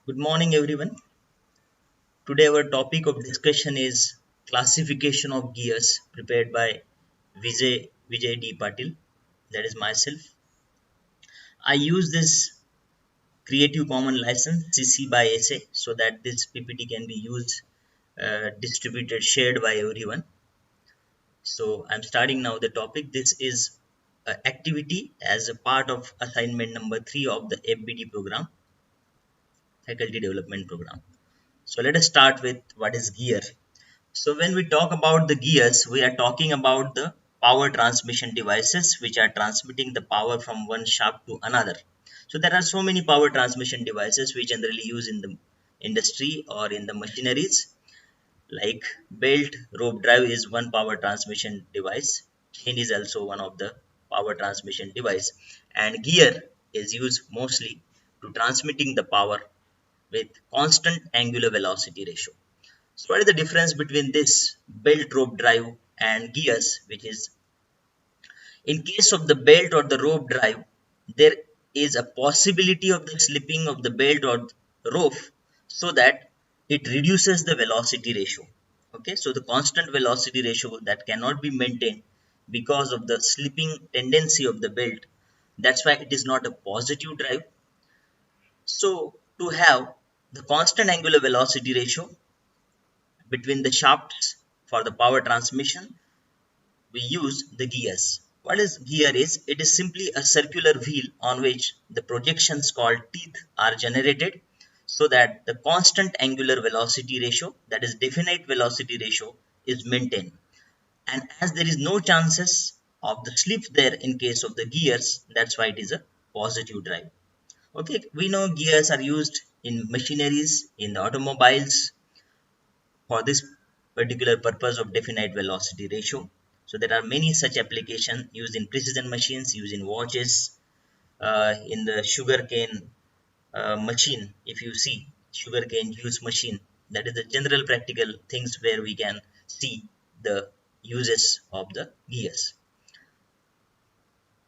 Good morning, everyone. Today, our topic of discussion is classification of gears prepared by Vijay D. Patil. That is myself. I use this Creative Commons license CC by SA so that this PPT can be used, distributed, shared by everyone. So, I'm starting now the topic. This is activity as a part of assignment number 3 of the FBD program, Faculty Development Program. So, let us start with what is gear. So when we talk about the gears, we are talking about the power transmission devices which are transmitting the power from one shaft to another. So there are so many power transmission devices we generally use in the industry or in the machineries, like belt rope drive is one power transmission device. Chain is also one of the power transmission device, and gear is used mostly to transmitting the power with constant angular velocity ratio. So what is the difference between this belt rope drive and gears, which is in case of the belt or the rope drive, there is a possibility of the slipping of the belt or rope so that it reduces the velocity ratio. Okay, so the constant velocity ratio that cannot be maintained because of the slipping tendency of the belt. That's why it is not a positive drive. So to have the constant angular velocity ratio between the shafts for the power transmission, we use the gears. What is gear is? It is simply a circular wheel on which the projections called teeth are generated so that the constant angular velocity ratio, that is definite velocity ratio, is maintained. And as there is no chances of the slip there in case of the gears, that's why it is a positive drive. Okay, we know gears are used in machineries, in the automobiles, for this particular purpose of definite velocity ratio. So there are many such applications used in precision machines, used in watches, in the sugarcane machine. If you see sugarcane juice machine, that is the general practical things where we can see the uses of the gears.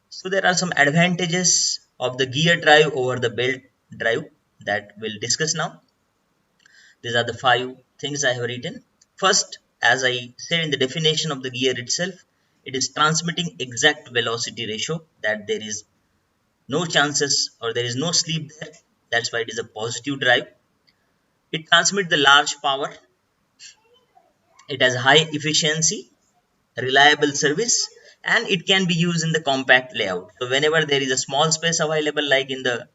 So there are some advantages of the gear drive over the belt drive that we'll discuss now. These are the 5 things I have written. First, as I said in the definition of the gear itself, it is transmitting exact velocity ratio, that there is no chances or there is no sleep there. That's why it is a positive drive. It transmits the large power. It has high efficiency, reliable service, and it can be used in the compact layout. So whenever there is a small space available, like in the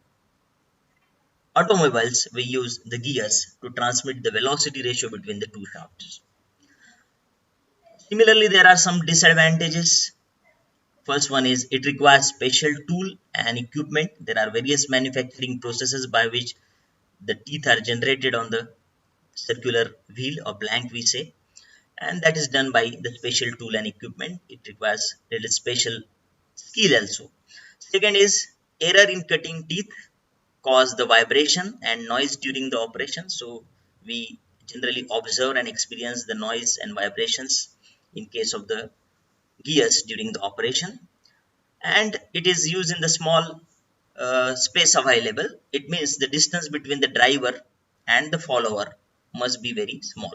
automobiles, we use the gears to transmit the velocity ratio between the two shafts. Similarly, there are some disadvantages. First one is it requires special tool and equipment. There are various manufacturing processes by which the teeth are generated on the circular wheel or blank we say, and that is done by the special tool and equipment. It requires little special skill also. Second is error in cutting teeth cause the vibration and noise during the operation. So we generally observe and experience the noise and vibrations in case of the gears during the operation, and it is used in the small space available. It means the distance between the driver and the follower must be very small.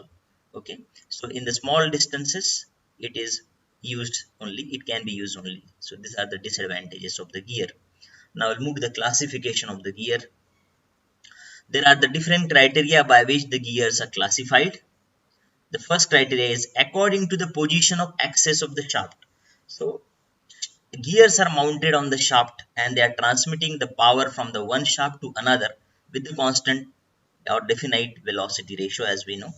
Okay, so in the small distances it is used only, it can be used only. So these are the disadvantages of the gear. Now we'll move to the classification of the gear. There are the different criteria by which the gears are classified. The first criteria is according to the position of axis of the shaft. So gears are mounted on the shaft and they are transmitting the power from the one shaft to another with the constant or definite velocity ratio, as we know.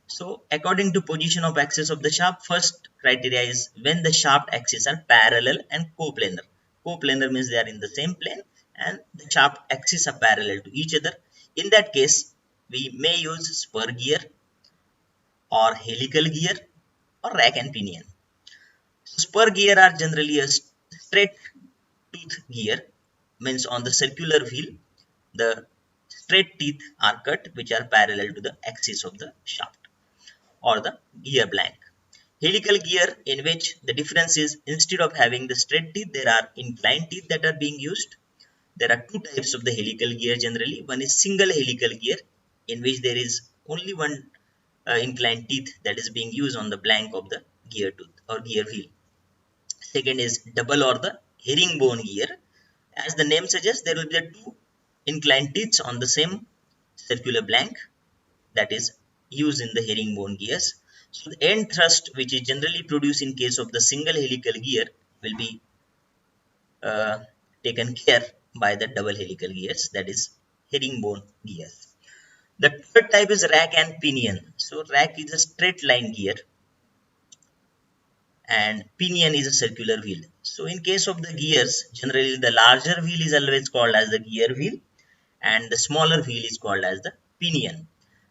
So according to position of axis of the shaft, first criteria is when the shaft axes are parallel and coplanar. Coplanar means they are in the same plane and the shaft axes are parallel to each other. In that case, we may use spur gear or helical gear or rack and pinion. So spur gear are generally a straight tooth gear, means on the circular wheel the straight teeth are cut which are parallel to the axis of the shaft or the gear blank. Helical gear, in which the difference is instead of having the straight teeth there are inclined teeth that are being used. There are two types of the helical gear generally. One is single helical gear, in which there is only one inclined teeth that is being used on the blank of the gear tooth or gear wheel. Second is double or the herringbone gear. As the name suggests, there will be the two inclined teeth on the same circular blank that is used in the herringbone gears. So the end thrust, which is generally produced in case of the single helical gear, will be uh, taken care by the double helical gears, that is herringbone gears. The third type is rack and pinion. So rack is a straight line gear and pinion is a circular wheel. So in case of the gears, generally the larger wheel is always called as the gear wheel and the smaller wheel is called as the pinion.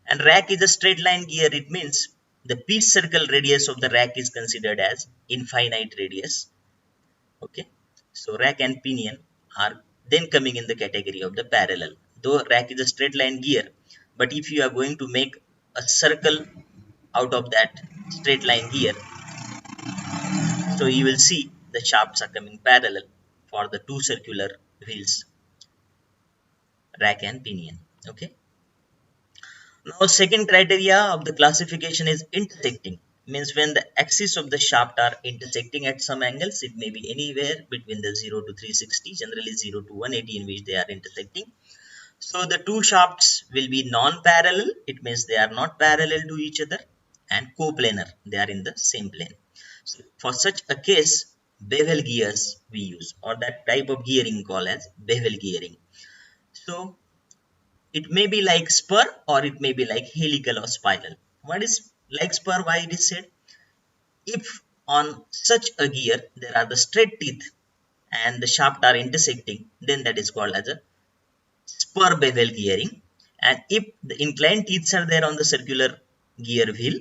And rack is a straight line gear. It means the pitch circle radius of the rack is considered as infinite radius. Okay, so rack and pinion are then coming in the category of the parallel. Though rack is a straight line gear, but if you are going to make a circle out of that straight line gear, so you will see the shafts are coming parallel for the two circular wheels, rack and pinion. Okay. Now, second criteria of the classification is intersecting. Means when the axis of the shaft are intersecting at some angles, it may be anywhere between the 0 to 360, generally 0 to 180 in which they are intersecting. So the two shafts will be non-parallel. It means they are not parallel to each other, and coplanar. They are in the same plane. So for such a case, bevel gears we use, or that type of gearing called as bevel gearing. So it may be like spur or it may be like helical or spiral. What is like spur? Why it is said? If on such a gear there are the straight teeth and the shaft are intersecting, then that is called as a spur bevel gearing. And if the inclined teeth are there on the circular gear wheel,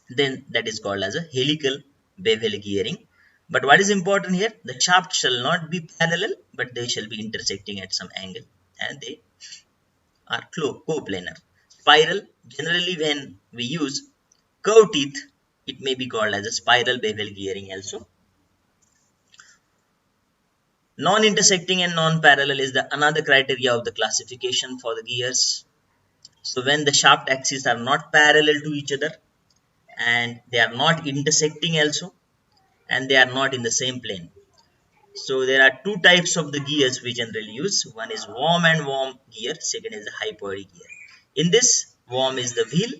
then that is called as a helical bevel gearing. But what is important here? The shaft shall not be parallel, but they shall be intersecting at some angle, and they are coplanar. Spiral, generally when we use curved teeth, it may be called as a spiral bevel gearing also. Non-intersecting and non-parallel is the another criteria of the classification for the gears. So when the shaft axes are not parallel to each other and they are not intersecting also and they are not in the same plane. So there are two types of the gears we generally use. One is worm and worm gear. Second is the hypoid gear. In this, worm is the wheel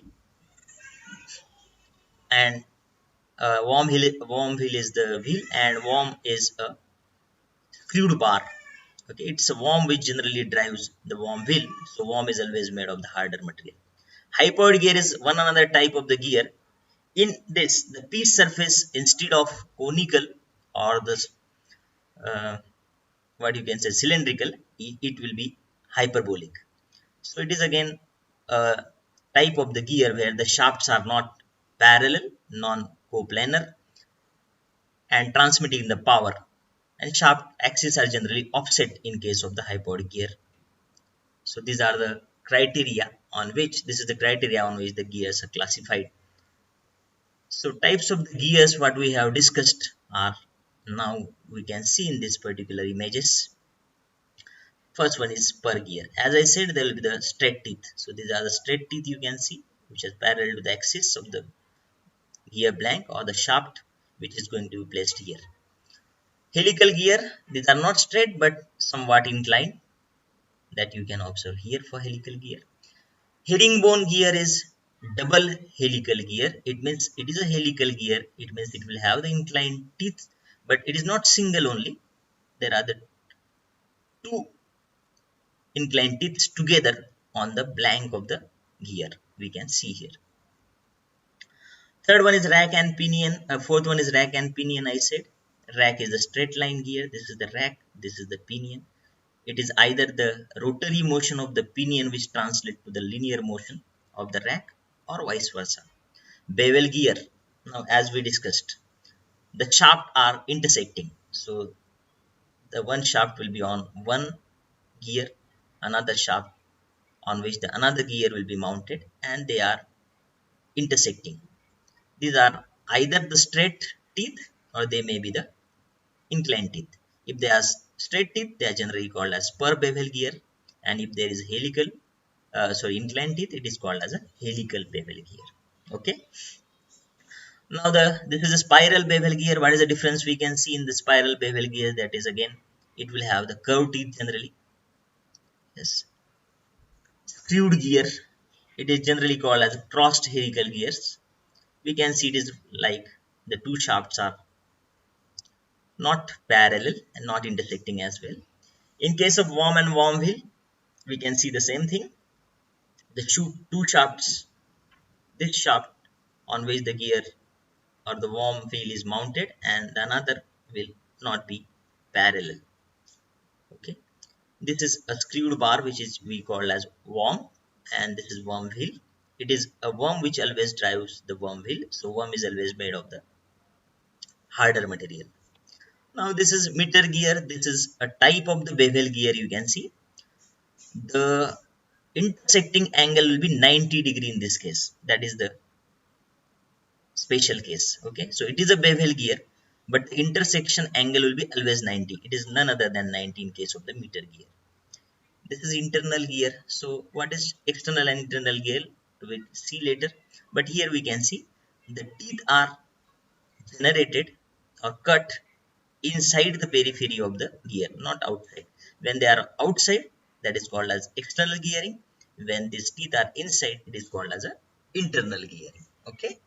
and worm wheel is the wheel and worm is a screwed bar. Okay, it's a worm which generally drives the worm wheel. So worm is always made of the harder material. Hypoid gear is one another type of the gear. In this, the piece surface instead of conical or the what you can say cylindrical, it will be hyperbolic. So it is again a type of the gear where the shafts are not parallel, non-coplanar, and transmitting the power, and shaft axes are generally offset in case of the hypoid gear. So these are the criteria on which the gears are classified. So types of the gears what we have discussed are now we can see in this particular images. First one is spur gear. As I said, there will be the straight teeth. So these are the straight teeth you can see, which is parallel to the axis of the gear blank or the shaft, which is going to be placed here. Helical gear, these are not straight but somewhat inclined, that you can observe here for helical gear. Herringbone gear is double helical gear. It means it is a helical gear. It means it will have the inclined teeth, but it is not single only. There are the two inclined teeth together on the blank of the gear. We can see here. Third one is rack and pinion. Fourth one is rack and pinion. I said rack is the straight line gear. This is the rack. This is the pinion. It is either the rotary motion of the pinion which translates to the linear motion of the rack or vice versa. Bevel gear. Now as we discussed, the shaft are intersecting. So the one shaft will be on one gear, another shaft on which the another gear will be mounted, and they are intersecting. These are either the straight teeth or they may be the inclined teeth. If they are straight teeth, they are generally called as spur bevel gear, and if there is inclined teeth, it is called as a helical bevel gear. Okay. Now this is a spiral bevel gear. What is the difference we can see in the spiral bevel gear? That is, again, it will have the curved teeth generally. Yes. Screwed gear, it is generally called as crossed helical gears. We can see it is like the two shafts are not parallel and not intersecting as well. In case of worm and worm wheel, we can see the same thing. The two shafts, this shaft on which the gear or the worm wheel is mounted, and the another will not be parallel. Okay, this is a screwed bar which is we call as worm, and this is worm wheel. It is a worm which always drives the worm wheel, so worm is always made of the harder material. Now this is meter gear. This is a type of the bevel gear. You can see the intersecting angle will be 90 degree in this case. That is the special case. Okay, so it is a bevel gear, but the intersection angle will be always 90. It is none other than 90 in case of the meter gear. This is internal gear. So what is external and internal gear, we'll see later, but here we can see the teeth are generated or cut inside the periphery of the gear, not outside. When they are outside, that is called as external gearing. When these teeth are inside, it is called as a internal gearing. Okay,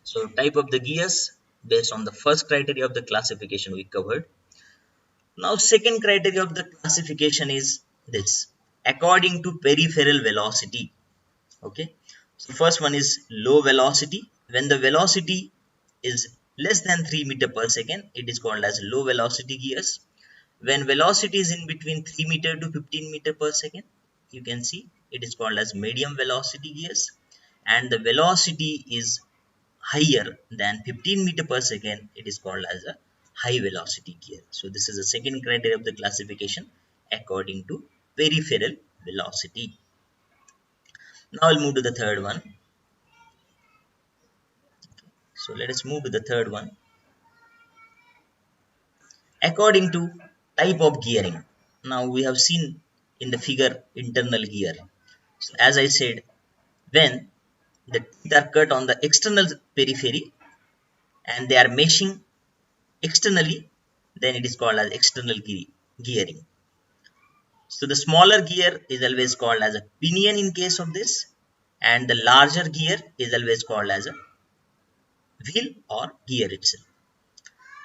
so type of the gears based on the first criteria of the classification we covered. Now second criteria of the classification is this, according to peripheral velocity. Okay, so first one is low velocity. When the velocity is less than 3 meter per second, it is called as low velocity gears. When velocity is in between 3 meter to 15 meter per second, you can see it is called as medium velocity gears. And the velocity is higher than 15 meter per second, it is called as a high velocity gear. So this is the second criteria of the classification, according to peripheral velocity. Now I'll move to the third one. So let us move to the third one. According to type of gearing. Now we have seen in the figure internal gear. So as I said, when the teeth are cut on the external periphery and they are meshing externally, then it is called as external gearing. So the smaller gear is always called as a pinion in case of this, and the larger gear is always called as a wheel or gear itself.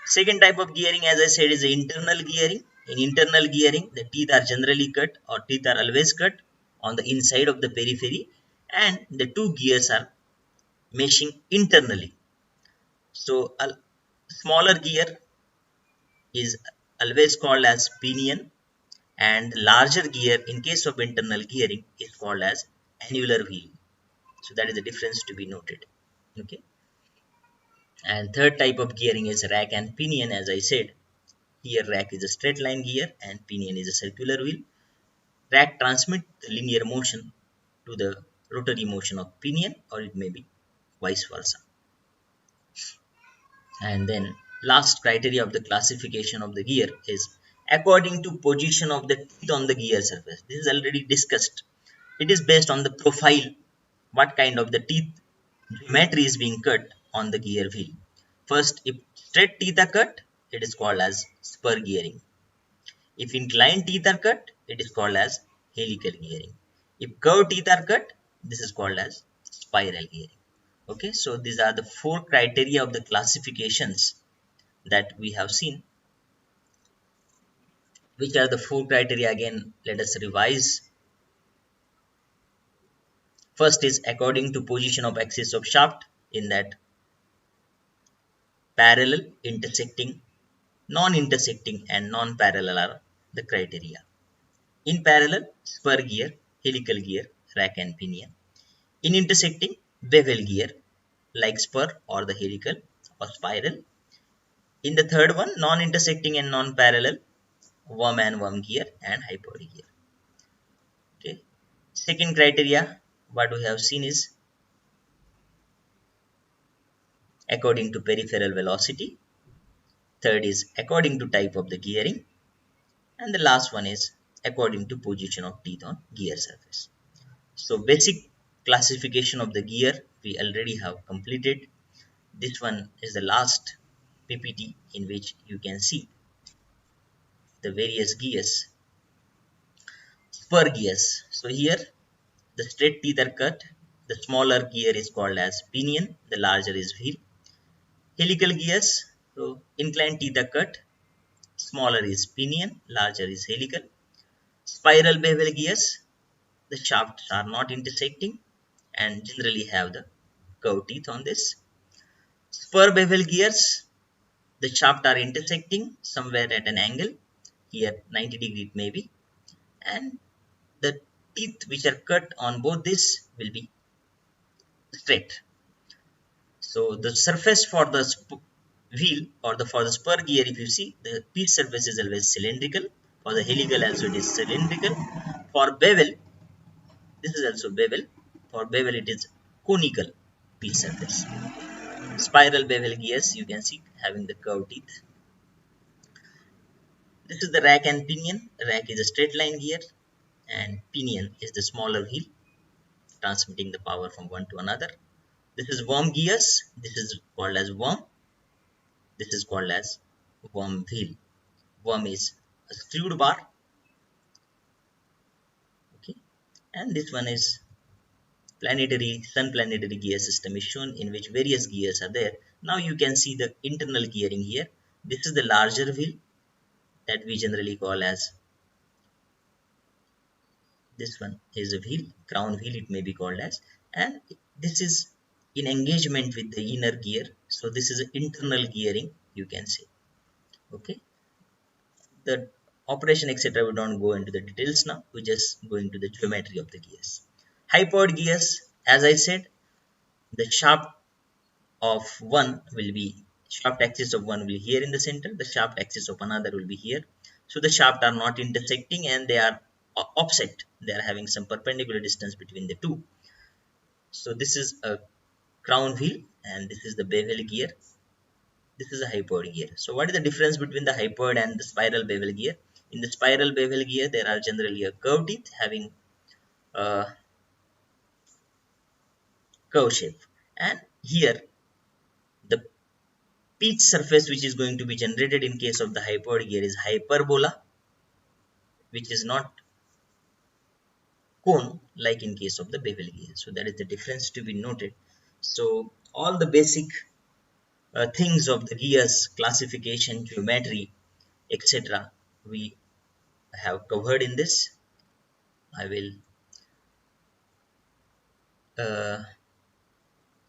Second type of gearing, as I said, is the internal gearing. In internal gearing, the teeth are generally cut or teeth are always cut on the inside of the periphery, and the two gears are meshing internally. So a smaller gear is always called as pinion, and the larger gear in case of internal gearing is called as annular wheel. So that is the difference to be noted. Okay. And third type of gearing is rack and pinion. As I said, here rack is a straight line gear and pinion is a circular wheel. Rack transmits the linear motion to the rotary motion of pinion, or it may be vice versa. And then last criteria of the classification of the gear is according to position of the teeth on the gear surface. This is already discussed. It is based on the profile, what kind of the teeth geometry is being cut on the gear wheel. First, if straight teeth are cut, it is called as spur gearing. If inclined teeth are cut, it is called as helical gearing. If curved teeth are cut, this is called as spiral gearing. Okay, so these are the four criteria of the classifications that we have seen. Which are the four criteria? Again, let us revise. First is according to position of axis of shaft, in that parallel, intersecting, non-intersecting and non-parallel are the criteria. In parallel, spur gear, helical gear, rack and pinion. In intersecting, bevel gear, like spur or the helical or spiral. In the third one, non-intersecting and non-parallel, worm and worm gear and hypoid gear. Okay. Second criteria, what we have seen is according to peripheral velocity. Third is according to type of the gearing. And the last one is according to position of teeth on gear surface. So basic classification of the gear we already have completed. This one is the last PPT in which you can see the various gears. Spur gears. So here the straight teeth are cut. The smaller gear is called as pinion. The larger is wheel. Helical gears. So inclined teeth are cut. Smaller is pinion. Larger is helical. Spiral bevel gears. The shafts are not intersecting and generally have the curved teeth on this. Spur bevel gears. The shafts are intersecting somewhere at an angle. Here 90 degree it may be. And the teeth which are cut on both this will be straight. So the surface for the wheel or for the spur gear, if you see, the piece surface is always cylindrical. For the helical also it is cylindrical. For bevel, this is also bevel. For bevel it is conical piece surface. Spiral bevel gears you can see having the curved teeth. This is the rack and pinion. Rack is a straight line gear and pinion is the smaller wheel transmitting the power from one to another. This is worm gears. This is called as worm. This is called as worm wheel. Worm is a screwed bar. Okay, and this one is planetary sun planetary gear system is shown in which various gears are there. Now you can see the internal gearing here. This is the larger wheel that we generally call as, this one is a wheel, crown wheel it may be called as, and this is in engagement with the inner gear. So this is internal gearing you can say. Okay, the operation etc. we don't go into the details now, we just go into the geometry of the gears. Hypoid gears, as I said, the shaft of one will be, shaft axis of one will be here in the center, the shaft axis of another will be here. So the shaft are not intersecting and they are offset, they are having some perpendicular distance between the two. So this is a crown wheel and this is the bevel gear. This is a hypoid gear. So what is the difference between the hypoid and the spiral bevel gear? In the spiral bevel gear, there are generally a curved teeth having a curve shape. And here, the pitch surface which is going to be generated in case of the hypoid gear is hyperbola, which is not cone like in case of the bevel gear. So that is the difference to be noted. So all the basic things of the gears, classification, geometry, etc. we have covered in this. I will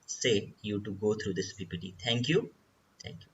say you to go through this PPT. Thank you. Thank you.